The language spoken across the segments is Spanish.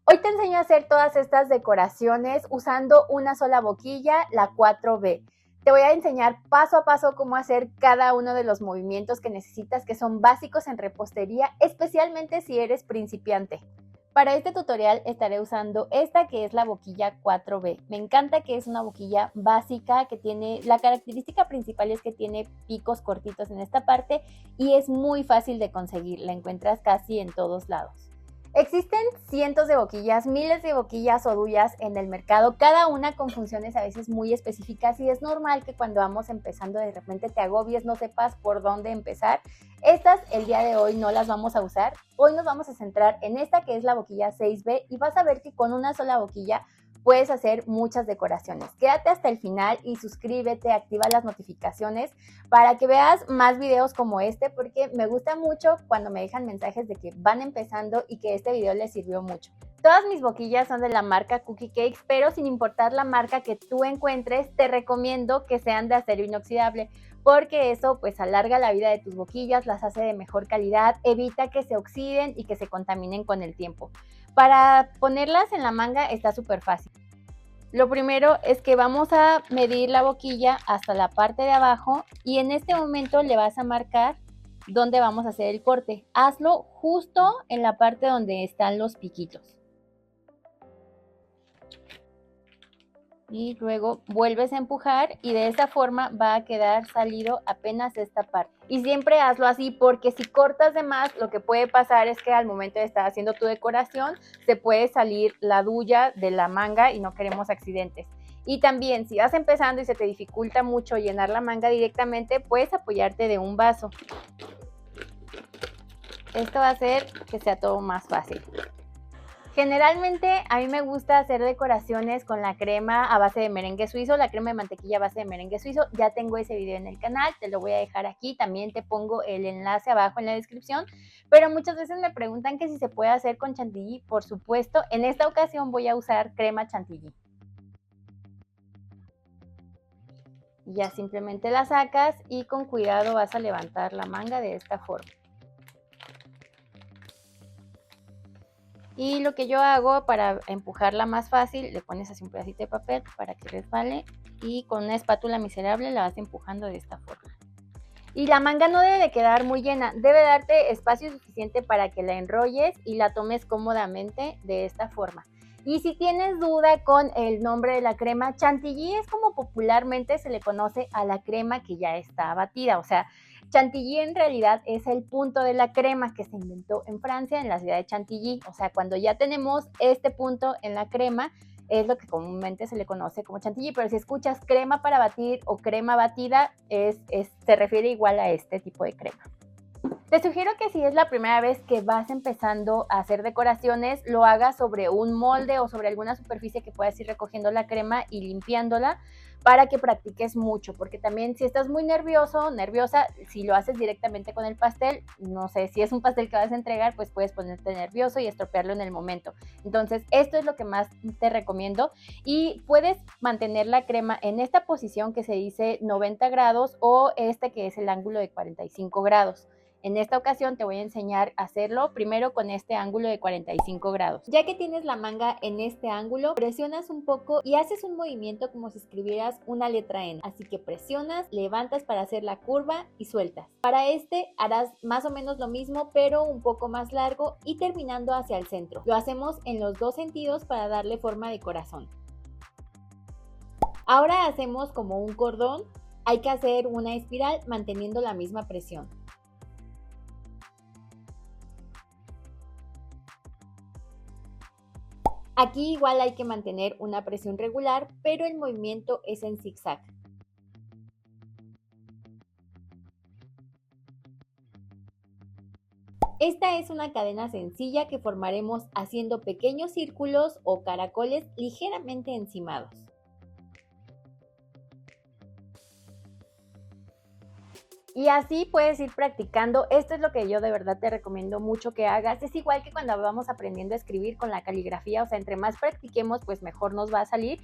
Hoy te enseño a hacer todas estas decoraciones usando una sola boquilla, la 4B. Te voy a enseñar paso a paso cómo hacer cada uno de los movimientos que necesitas, que son básicos en repostería, especialmente si eres principiante. Para este tutorial estaré usando esta que es la boquilla 4B. Me encanta que es una boquilla básica que tiene, la característica principal es que tiene picos cortitos en esta parte y es muy fácil de conseguir, la encuentras casi en todos lados. Existen cientos de boquillas, miles de boquillas o duyas en el mercado, cada una con funciones a veces muy específicas y es normal que cuando vamos empezando de repente te agobies, no sepas por dónde empezar. Estas el día de hoy no las vamos a usar, hoy nos vamos a centrar en esta que es la boquilla 6B y vas a ver que con una sola boquilla puedes hacer muchas decoraciones. Quédate hasta el final y suscríbete, activa las notificaciones para que veas más videos como este, porque me gusta mucho cuando me dejan mensajes de que van empezando y que este video les sirvió mucho. Todas mis boquillas son de la marca Cookie Cakes, pero sin importar la marca que tú encuentres, te recomiendo que sean de acero inoxidable, porque eso pues alarga la vida de tus boquillas, las hace de mejor calidad, evita que se oxiden y que se contaminen con el tiempo. Para ponerlas en la manga está súper fácil. Lo primero es que vamos a medir la boquilla hasta la parte de abajo y en este momento le vas a marcar dónde vamos a hacer el corte. Hazlo justo en la parte donde están los piquitos. Y luego vuelves a empujar y de esta forma va a quedar salido apenas esta parte. Y siempre hazlo así porque si cortas de más, lo que puede pasar es que al momento de estar haciendo tu decoración se puede salir la duya de la manga y no queremos accidentes. Y también si vas empezando y se te dificulta mucho llenar la manga directamente, puedes apoyarte de un vaso. Esto va a hacer que sea todo más fácil. Generalmente a mí me gusta hacer decoraciones con la crema a base de merengue suizo, la crema de mantequilla a base de merengue suizo. Ya tengo ese video en el canal, te lo voy a dejar aquí, también te pongo el enlace abajo en la descripción. Pero muchas veces me preguntan que si se puede hacer con chantilly. Por supuesto, en esta ocasión voy a usar crema chantilly. Ya simplemente la sacas y con cuidado vas a levantar la manga de esta forma. Y lo que yo hago para empujarla más fácil, le pones así un pedacito de papel para que resbale y con una espátula miserable la vas empujando de esta forma. Y la manga no debe de quedar muy llena, debe darte espacio suficiente para que la enrolles y la tomes cómodamente de esta forma. Y si tienes duda con el nombre de la crema, chantilly es como popularmente se le conoce a la crema que ya está batida, o sea, chantilly en realidad es el punto de la crema que se inventó en Francia, en la ciudad de Chantilly. O sea, cuando ya tenemos este punto en la crema, es lo que comúnmente se le conoce como chantilly. Pero si escuchas crema para batir o crema batida, se refiere igual a este tipo de crema. Te sugiero que si es la primera vez que vas empezando a hacer decoraciones, lo hagas sobre un molde o sobre alguna superficie que puedas ir recogiendo la crema y limpiándola para que practiques mucho, porque también si estás muy nervioso, nerviosa, si lo haces directamente con el pastel, no sé, si es un pastel que vas a entregar, pues puedes ponerte nervioso y estropearlo en el momento. Entonces, esto es lo que más te recomiendo y puedes mantener la crema en esta posición que se dice 90 grados o este que es el ángulo de 45 grados. En esta ocasión te voy a enseñar a hacerlo primero con este ángulo de 45 grados. Ya que tienes la manga en este ángulo, presionas un poco y haces un movimiento como si escribieras una letra N. Así que presionas, levantas para hacer la curva y sueltas. Para este harás más o menos lo mismo, pero un poco más largo y terminando hacia el centro. Lo hacemos en los dos sentidos para darle forma de corazón. Ahora hacemos como un cordón. Hay que hacer una espiral manteniendo la misma presión. Aquí igual hay que mantener una presión regular, pero el movimiento es en zigzag. Esta es una cadena sencilla que formaremos haciendo pequeños círculos o caracoles ligeramente encimados. Y así puedes ir practicando. Esto es lo que yo de verdad te recomiendo mucho que hagas. Es igual que cuando vamos aprendiendo a escribir con la caligrafía, o sea, entre más practiquemos, pues mejor nos va a salir.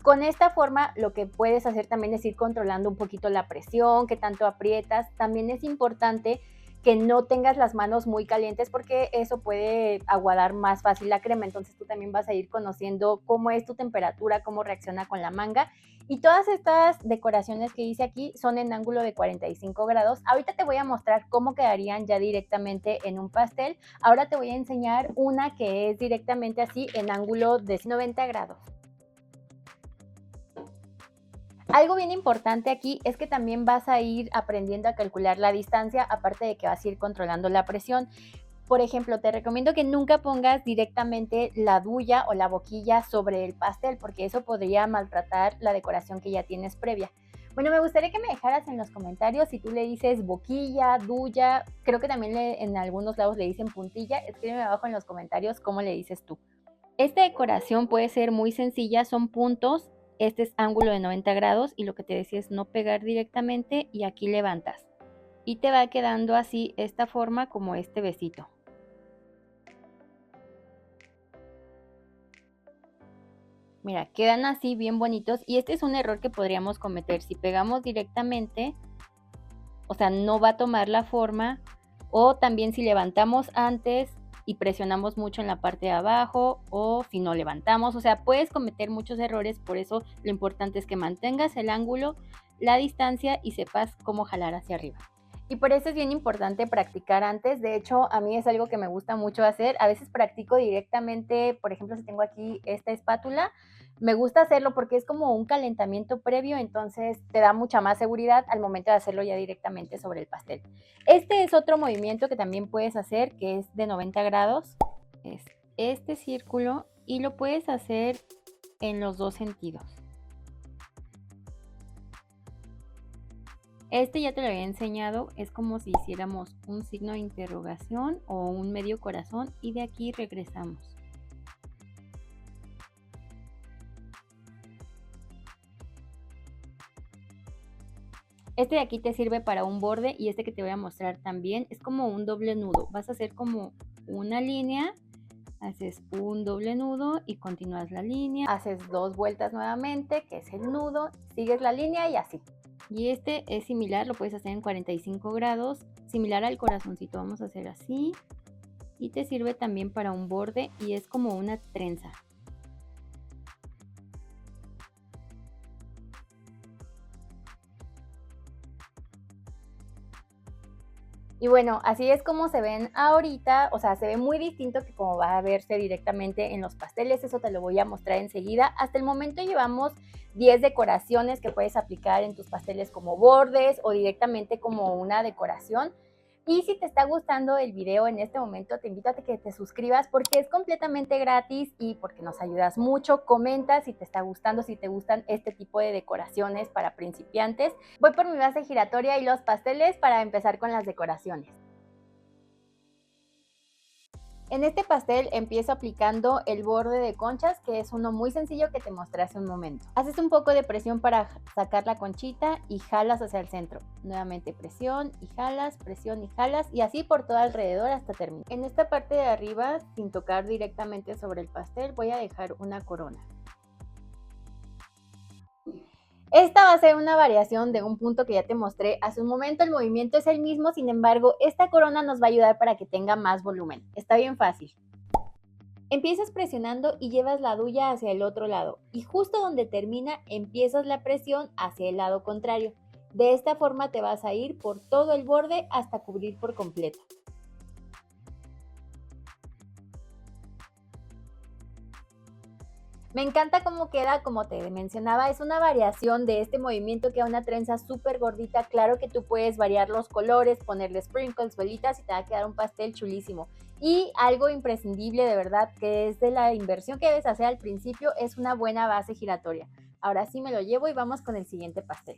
Con esta forma, lo que puedes hacer también es ir controlando un poquito la presión, que tanto aprietas. También es importante que no tengas las manos muy calientes porque eso puede aguadar más fácil la crema. Entonces tú también vas a ir conociendo cómo es tu temperatura, cómo reacciona con la manga. Y todas estas decoraciones que hice aquí son en ángulo de 45 grados. Ahorita te voy a mostrar cómo quedarían ya directamente en un pastel. Ahora te voy a enseñar una que es directamente así en ángulo de 90 grados. Algo bien importante aquí es que también vas a ir aprendiendo a calcular la distancia, aparte de que vas a ir controlando la presión. Por ejemplo, te recomiendo que nunca pongas directamente la duya o la boquilla sobre el pastel, porque eso podría maltratar la decoración que ya tienes previa. Bueno, me gustaría que me dejaras en los comentarios si tú le dices boquilla, duya, creo que también en algunos lados le dicen puntilla. Escríbeme abajo en los comentarios cómo le dices tú. Esta decoración puede ser muy sencilla, son puntos. Este es ángulo de 90 grados y lo que te decía es no pegar directamente y aquí levantas. Y te va quedando así esta forma como este besito. Mira, quedan así bien bonitos y este es un error que podríamos cometer. Si pegamos directamente, o sea, no va a tomar la forma, o también si levantamos antes y presionamos mucho en la parte de abajo, o si no levantamos, o sea, puedes cometer muchos errores. Por eso lo importante es que mantengas el ángulo, la distancia y sepas cómo jalar hacia arriba. Y por eso es bien importante practicar antes. De hecho, a mí es algo que me gusta mucho hacer. A veces practico directamente, por ejemplo, si tengo aquí esta espátula, me gusta hacerlo porque es como un calentamiento previo, entonces te da mucha más seguridad al momento de hacerlo ya directamente sobre el pastel. Este es otro movimiento que también puedes hacer, que es de 90 grados. Es este círculo y lo puedes hacer en los dos sentidos. Este ya te lo había enseñado, es como si hiciéramos un signo de interrogación o un medio corazón y de aquí regresamos. Este de aquí te sirve para un borde y este que te voy a mostrar también es como un doble nudo. Vas a hacer como una línea, haces un doble nudo y continúas la línea. Haces 2 vueltas nuevamente, que es el nudo, sigues la línea y así. Y este es similar, lo puedes hacer en 45 grados, similar al corazoncito. Vamos a hacer así y te sirve también para un borde y es como una trenza. Y bueno, así es como se ven ahorita, o sea, se ve muy distinto que como va a verse directamente en los pasteles. Eso te lo voy a mostrar enseguida. Hasta el momento llevamos 10 decoraciones que puedes aplicar en tus pasteles como bordes o directamente como una decoración. Y si te está gustando el video en este momento, te invito a que te suscribas porque es completamente gratis y porque nos ayudas mucho. Comenta si te está gustando, si te gustan este tipo de decoraciones para principiantes. Voy por mi base giratoria y los pasteles para empezar con las decoraciones. En este pastel empiezo aplicando el borde de conchas, que es uno muy sencillo que te mostré hace un momento. Haces un poco de presión para sacar la conchita y jalas hacia el centro. Nuevamente presión y jalas y así por todo alrededor hasta terminar. En esta parte de arriba, sin tocar directamente sobre el pastel, voy a dejar una corona. Esta va a ser una variación de un punto que ya te mostré hace un momento. El movimiento es el mismo, sin embargo, esta corona nos va a ayudar para que tenga más volumen. Está bien fácil. Empiezas presionando y llevas la duya hacia el otro lado. Y justo donde termina, empiezas la presión hacia el lado contrario. De esta forma te vas a ir por todo el borde hasta cubrir por completo. Me encanta cómo queda, como te mencionaba, es una variación de este movimiento que da una trenza súper gordita. Claro que tú puedes variar los colores, ponerle sprinkles, velitas y te va a quedar un pastel chulísimo. Y algo imprescindible de verdad, que es de la inversión que debes hacer al principio, es una buena base giratoria. Ahora sí me lo llevo y vamos con el siguiente pastel.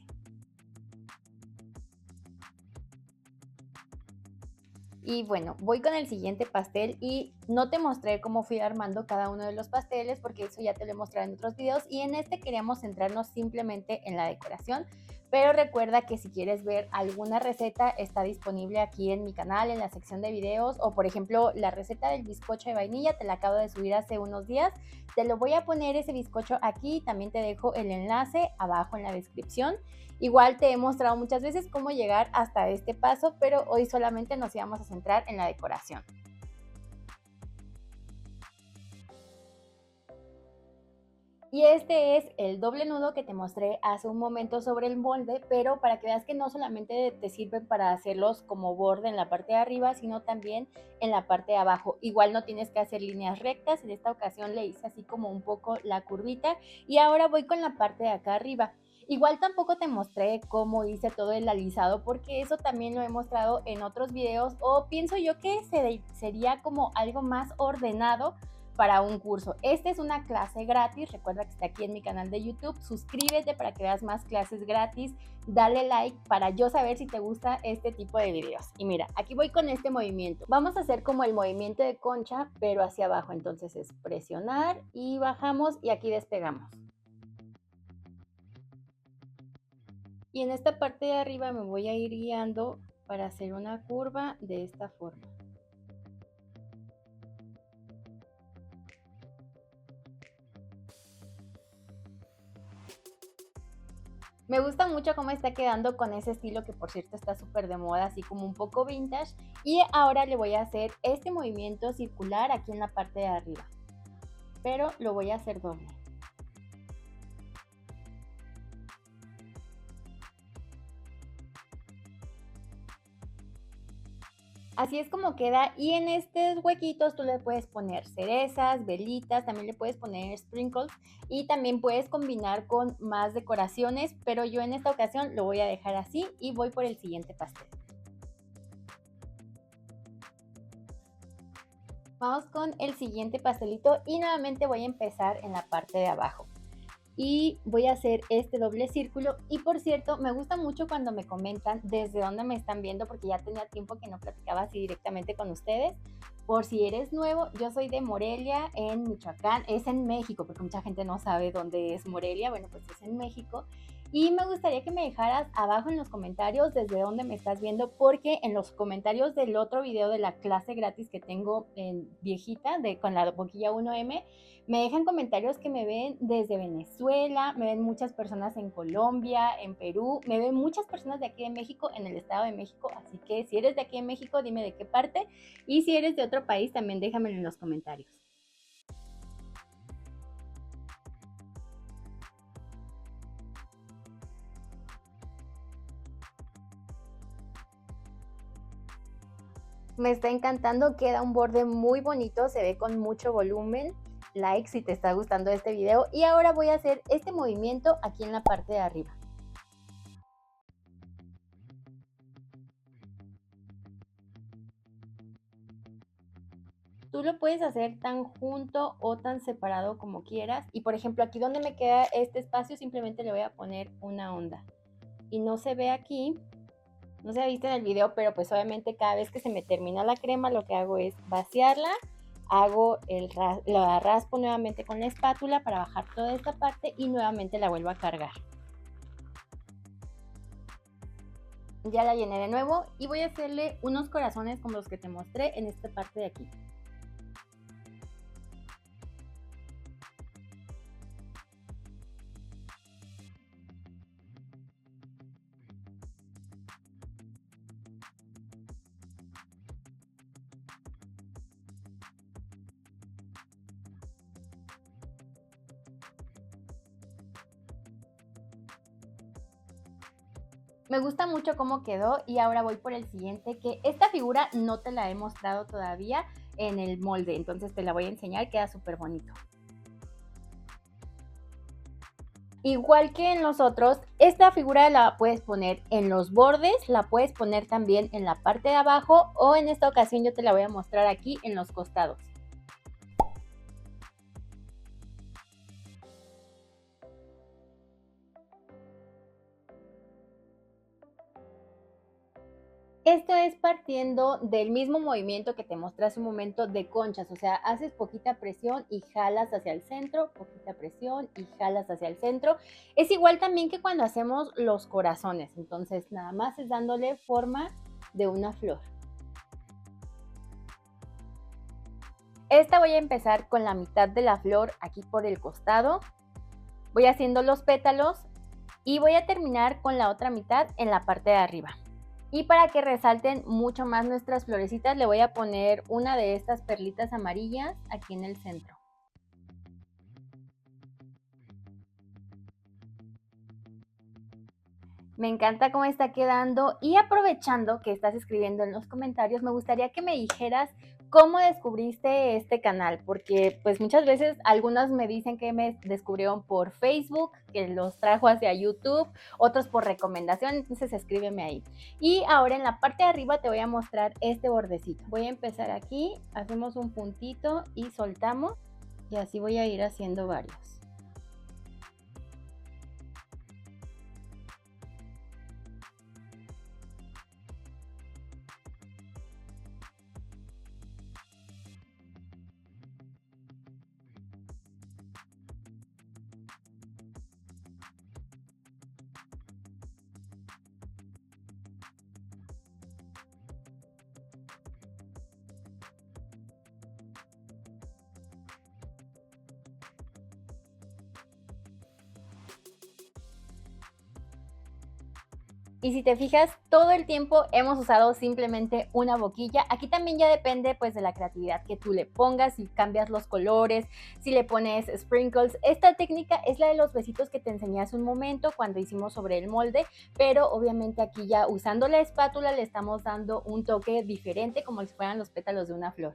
Y bueno, voy con el siguiente pastel y no te mostré cómo fui armando cada uno de los pasteles porque eso ya te lo he mostrado en otros videos y en este queríamos centrarnos simplemente en la decoración. Pero recuerda que si quieres ver alguna receta está disponible aquí en mi canal en la sección de videos, o por ejemplo la receta del bizcocho de vainilla te la acabo de subir hace unos días. Te lo voy a poner ese bizcocho aquí, también te dejo el enlace abajo en la descripción. Igual te he mostrado muchas veces cómo llegar hasta este paso, pero hoy solamente nos íbamos a centrar en la decoración. Y este es el doble nudo que te mostré hace un momento sobre el molde, pero para que veas que no solamente te sirven para hacerlos como borde en la parte de arriba, sino también en la parte de abajo. Igual no tienes que hacer líneas rectas, en esta ocasión le hice así como un poco la curvita y ahora voy con la parte de acá arriba. Igual tampoco te mostré cómo hice todo el alisado porque eso también lo he mostrado en otros videos, o pienso yo que sería como algo más ordenado para un curso. Esta es una clase gratis, recuerda que está aquí en mi canal de YouTube, suscríbete para que veas más clases gratis, dale like para yo saber si te gusta este tipo de videos. Y mira, aquí voy con este movimiento. Vamos a hacer como el movimiento de concha, pero hacia abajo, entonces es presionar y bajamos y aquí despegamos. Y en esta parte de arriba me voy a ir guiando para hacer una curva de esta forma. Me gusta mucho cómo está quedando con ese estilo que por cierto está súper de moda, así como un poco vintage. Y ahora le voy a hacer este movimiento circular aquí en la parte de arriba, pero lo voy a hacer doble. Así es como queda, y en estos huequitos tú le puedes poner cerezas, velitas, también le puedes poner sprinkles y también puedes combinar con más decoraciones, pero yo en esta ocasión lo voy a dejar así y voy por el siguiente pastel. Vamos con el siguiente pastelito y nuevamente voy a empezar en la parte de abajo. Y voy a hacer este doble círculo. Y por cierto, me gusta mucho cuando me comentan desde dónde me están viendo, porque ya tenía tiempo que no platicaba así directamente con ustedes. Por si eres nuevo, yo soy de Morelia, en Michoacán, es en México, porque mucha gente no sabe dónde es Morelia, bueno, pues es en México. Y me gustaría que me dejaras abajo en los comentarios desde dónde me estás viendo, porque en los comentarios del otro video de la clase gratis que tengo en viejita, con la boquilla 1M, me dejan comentarios que me ven desde Venezuela, me ven muchas personas en Colombia, en Perú, me ven muchas personas de aquí de México, en el Estado de México, así que si eres de aquí de México, dime de qué parte, y si eres de otro país, también déjamelo en los comentarios. Me está encantando, queda un borde muy bonito, se ve con mucho volumen. Like si te está gustando este video. Y ahora voy a hacer este movimiento aquí en la parte de arriba. Tú lo puedes hacer tan junto o tan separado como quieras. Y por ejemplo, aquí donde me queda este espacio, simplemente le voy a poner una onda. Y no se ve aquí, no se ha visto en el video, pero pues obviamente cada vez que se me termina la crema, lo que hago es vaciarla, la raspo nuevamente con la espátula para bajar toda esta parte y nuevamente la vuelvo a cargar. Ya la llené de nuevo y voy a hacerle unos corazones como los que te mostré en esta parte de aquí. Me gusta mucho cómo quedó y ahora voy por el siguiente, que esta figura no te la he mostrado todavía en el molde, entonces te la voy a enseñar, queda súper bonito. Igual que en los otros, esta figura la puedes poner en los bordes, la puedes poner también en la parte de abajo o en esta ocasión yo te la voy a mostrar aquí en los costados. Esto es partiendo del mismo movimiento que te mostré hace un momento de conchas, o sea, haces poquita presión y jalas hacia el centro, poquita presión y jalas hacia el centro. Es igual también que cuando hacemos los corazones, entonces nada más es dándole forma de una flor. Esta voy a empezar con la mitad de la flor aquí por el costado. Voy haciendo los pétalos y voy a terminar con la otra mitad en la parte de arriba. Y para que resalten mucho más nuestras florecitas, le voy a poner una de estas perlitas amarillas aquí en el centro. Me encanta cómo está quedando y aprovechando que estás escribiendo en los comentarios, me gustaría que me dijeras cómo descubriste este canal, porque pues muchas veces algunas me dicen que me descubrieron por Facebook, que los trajo hacia YouTube, otros por recomendación, entonces escríbeme ahí. Y ahora en la parte de arriba te voy a mostrar este bordecito. Voy a empezar aquí, hacemos un puntito y soltamos y así voy a ir haciendo varios. Y si te fijas, todo el tiempo hemos usado simplemente una boquilla. Aquí también ya depende pues de la creatividad que tú le pongas, si cambias los colores, si le pones sprinkles. Esta técnica es la de los besitos que te enseñé hace un momento cuando hicimos sobre el molde, pero obviamente aquí ya usando la espátula le estamos dando un toque diferente como si fueran los pétalos de una flor.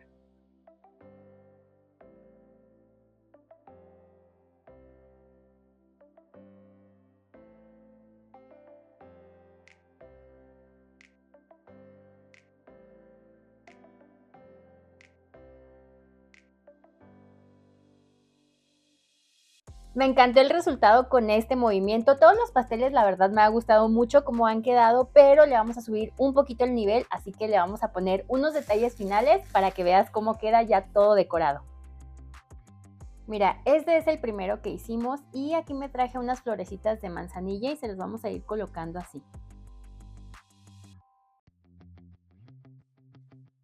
Me encantó el resultado con este movimiento. Todos los pasteles, la verdad, me ha gustado mucho cómo han quedado, pero le vamos a subir un poquito el nivel, así que le vamos a poner unos detalles finales para que veas cómo queda ya todo decorado. Mira, este es el primero que hicimos y aquí me traje unas florecitas de manzanilla y se los vamos a ir colocando así.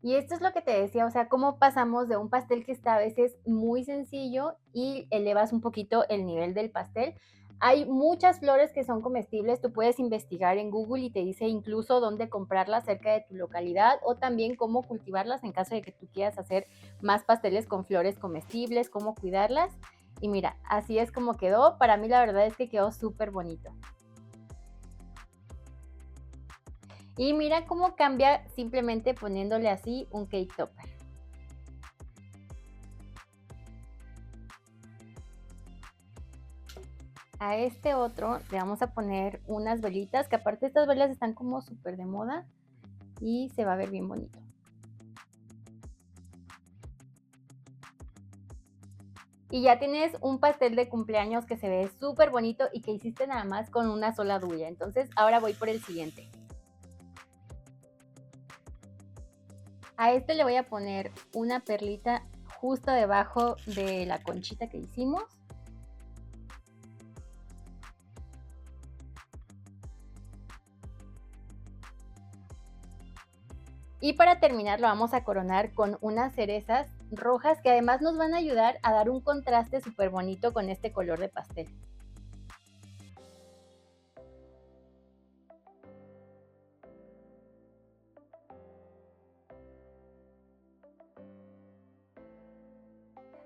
Y esto es lo que te decía, o sea, cómo pasamos de un pastel que está a veces muy sencillo y elevas un poquito el nivel del pastel. Hay muchas flores que son comestibles, tú puedes investigar en Google y te dice incluso dónde comprarlas cerca de tu localidad o también cómo cultivarlas en caso de que tú quieras hacer más pasteles con flores comestibles, cómo cuidarlas. Y mira, así es como quedó. Para mí la verdad es que quedó súper bonito. Y mira cómo cambia simplemente poniéndole así un cake topper. A este otro le vamos a poner unas velitas, que aparte estas velas están como súper de moda y se va a ver bien bonito. Y ya tienes un pastel de cumpleaños que se ve súper bonito y que hiciste nada más con una sola duya. Entonces ahora voy por el siguiente. A este le voy a poner una perlita justo debajo de la conchita que hicimos. Y para terminar lo vamos a coronar con unas cerezas rojas que además nos van a ayudar a dar un contraste súper bonito con este color de pastel.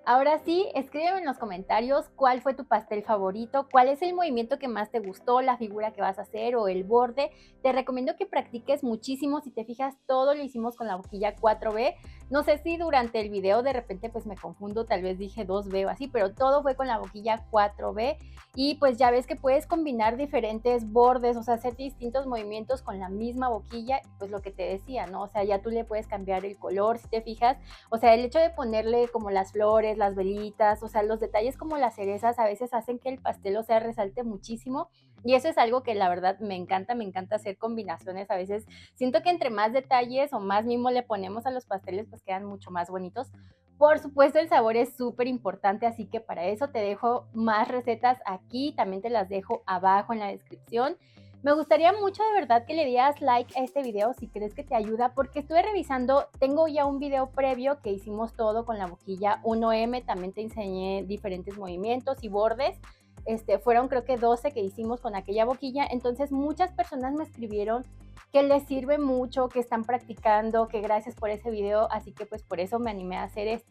Ahora sí, escríbeme en los comentarios cuál fue tu pastel favorito, cuál es el movimiento que más te gustó, la figura que vas a hacer o el borde. Te recomiendo que practiques muchísimo. Si te fijas, todo lo hicimos con la boquilla 4B. No sé si durante el video de repente pues me confundo, tal vez dije 2B o así, pero todo fue con la boquilla 4B. Y pues ya ves que puedes combinar diferentes bordes, o sea, hacer distintos movimientos con la misma boquilla. Pues lo que te decía, ¿no? O sea, ya tú le puedes cambiar el color, si te fijas. O sea, el hecho de ponerle como las flores, las velitas, o sea, los detalles como las cerezas a veces hacen que el pastel, o sea, resalte muchísimo Y eso es algo que la verdad me encanta hacer combinaciones. A veces siento que entre más detalles o más mimo le ponemos a los pasteles, pues quedan mucho más bonitos. Por supuesto, el sabor es súper importante, así que para eso te dejo más recetas aquí, también te las dejo abajo en la descripción. Me gustaría mucho de verdad que le dieras like a este video si crees que te ayuda, porque estuve revisando, tengo ya un video previo que hicimos todo con la boquilla 1M, también te enseñé diferentes movimientos y bordes. Fueron creo que 12 que hicimos con aquella boquilla, entonces muchas personas me escribieron que les sirve mucho, que están practicando, que gracias por ese video, así que pues por eso me animé a hacer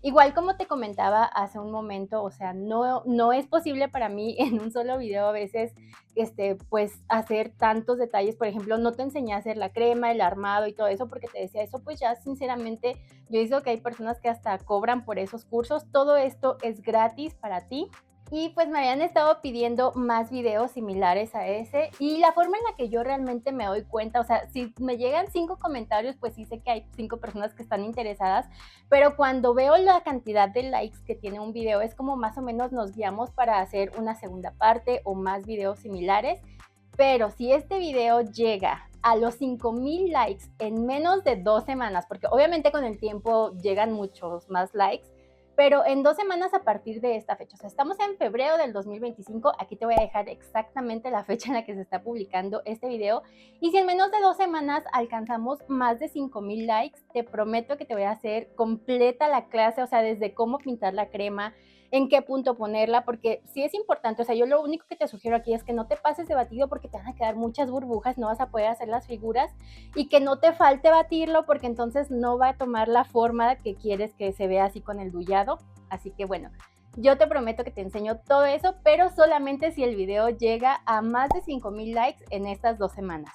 Igual como te comentaba hace un momento, o sea, no es posible para mí en un solo video a veces, pues hacer tantos detalles. Por ejemplo, no te enseñé a hacer la crema, el armado y todo eso, porque te decía eso, pues ya sinceramente, yo he visto que hay personas que hasta cobran por esos cursos. Todo esto es gratis para ti. Y pues me habían estado pidiendo más videos similares a ese, y la forma en la que yo realmente me doy cuenta, o sea, si me llegan 5 comentarios, pues sí sé que hay 5 personas que están interesadas, pero cuando veo la cantidad de likes que tiene un video, es como más o menos nos guiamos para hacer una segunda parte o más videos similares. Pero si este video llega a los 5,000 likes en menos de 2 semanas, porque obviamente con el tiempo llegan muchos más likes, pero en 2 semanas a partir de esta fecha, o sea, estamos en febrero del 2025, aquí te voy a dejar exactamente la fecha en la que se está publicando este video, y si en menos de 2 semanas alcanzamos más de 5,000 likes, te prometo que te voy a hacer completa la clase, o sea, desde cómo pintar la crema, en qué punto ponerla, porque sí es importante. O sea, yo lo único que te sugiero aquí es que no te pases de batido porque te van a quedar muchas burbujas, no vas a poder hacer las figuras, y que no te falte batirlo porque entonces no va a tomar la forma que quieres que se vea así con el dullado. Así que bueno, yo te prometo que te enseño todo eso, pero solamente si el video llega a más de 5,000 likes en estas 2 semanas.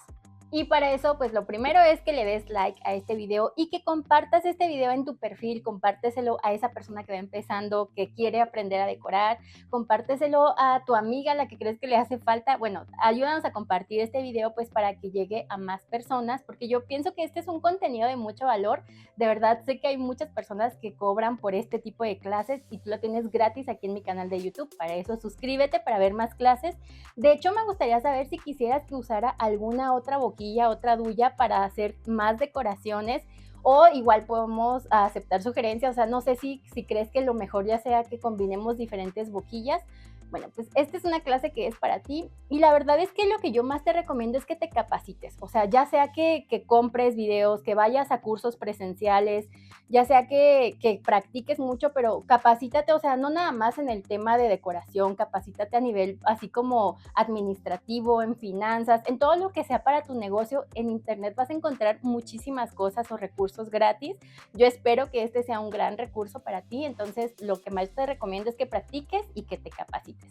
Y para eso, pues lo primero es que le des like a este video y que compartas este video en tu perfil, compárteselo a esa persona que va empezando, que quiere aprender a decorar, compárteselo a tu amiga, a la que crees que le hace falta. Bueno, ayúdanos a compartir este video pues para que llegue a más personas, porque yo pienso que este es un contenido de mucho valor. De verdad, sé que hay muchas personas que cobran por este tipo de clases y tú lo tienes gratis aquí en mi canal de YouTube. Para eso, suscríbete para ver más clases. De hecho, me gustaría saber si quisieras que usara alguna otra boquilla, otra duya para hacer más decoraciones, o igual podemos aceptar sugerencias. O sea, no sé si crees que lo mejor ya sea que combinemos diferentes boquillas. Bueno, pues esta es una clase que es para ti, y la verdad es que lo que yo más te recomiendo es que te capacites. O sea, ya sea que compres videos, que vayas a cursos presenciales, ya sea que practiques mucho, pero capacítate. O sea, no nada más en el tema de decoración, capacítate a nivel así como administrativo, en finanzas, en todo lo que sea para tu negocio. En internet vas a encontrar muchísimas cosas o recursos gratis. Yo espero que este sea un gran recurso para ti, entonces lo que más te recomiendo es que practiques y que te capacites.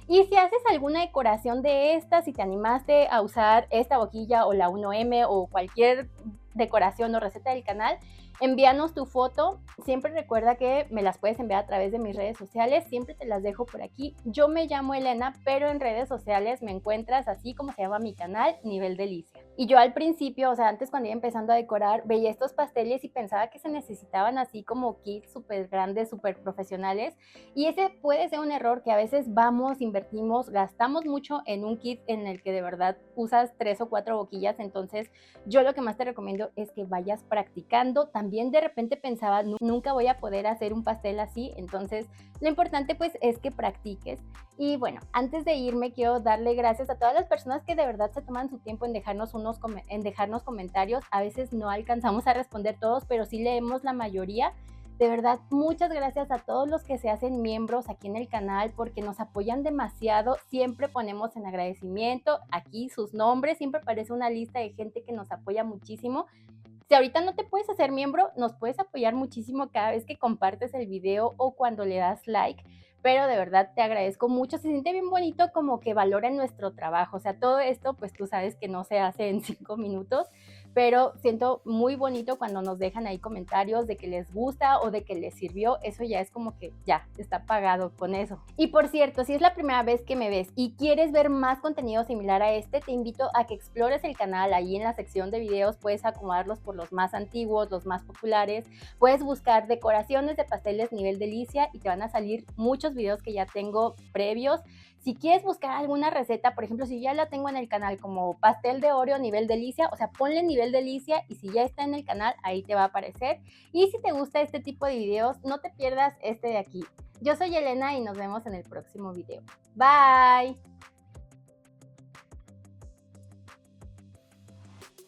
Y si haces alguna decoración de estas, si te animaste a usar esta boquilla o la 1M o cualquier decoración o receta del canal, envíanos tu foto. Siempre recuerda que me las puedes enviar a través de mis redes sociales, siempre te las dejo por aquí. Yo me llamo Elena, pero en redes sociales me encuentras así como se llama mi canal, Nivel Delicia. Y yo al principio, o sea, antes cuando iba empezando a decorar, veía estos pasteles y pensaba que se necesitaban así como kits súper grandes, súper profesionales, y ese puede ser un error, que a veces vamos, invertimos, gastamos mucho en un kit en el que de verdad usas 3 o 4 boquillas. Entonces yo lo que más te recomiendo es que vayas practicando. También de repente pensaba, nunca voy a poder hacer un pastel así, entonces lo importante pues es que practiques. Y bueno, antes de irme quiero darle gracias a todas las personas que de verdad se toman su tiempo en dejarnos comentarios. A veces no alcanzamos a responder todos, pero sí leemos la mayoría. De verdad, muchas gracias a todos los que se hacen miembros aquí en el canal, porque nos apoyan demasiado. Siempre ponemos en agradecimiento aquí sus nombres, siempre aparece una lista de gente que nos apoya muchísimo. Si ahorita no te puedes hacer miembro, nos puedes apoyar muchísimo cada vez que compartes el video o cuando le das like, pero de verdad te agradezco mucho. Se siente bien bonito como que valoren nuestro trabajo. O sea, todo esto pues tú sabes que no se hace en 5 minutos, pero siento muy bonito cuando nos dejan ahí comentarios de que les gusta o de que les sirvió. Eso ya es como que ya está pagado con eso. Y por cierto, si es la primera vez que me ves y quieres ver más contenido similar a este, te invito a que explores el canal. Ahí en la sección de videos puedes acomodarlos por los más antiguos, los más populares. Puedes buscar decoraciones de pasteles Nivel Delicia y te van a salir muchos videos que ya tengo previos. Si quieres buscar alguna receta, por ejemplo, si ya la tengo en el canal como pastel de Oreo nivel delicia, o sea, ponle nivel delicia y si ya está en el canal, ahí te va a aparecer. Y si te gusta este tipo de videos, no te pierdas este de aquí. Yo soy Elena y nos vemos en el próximo video. Bye.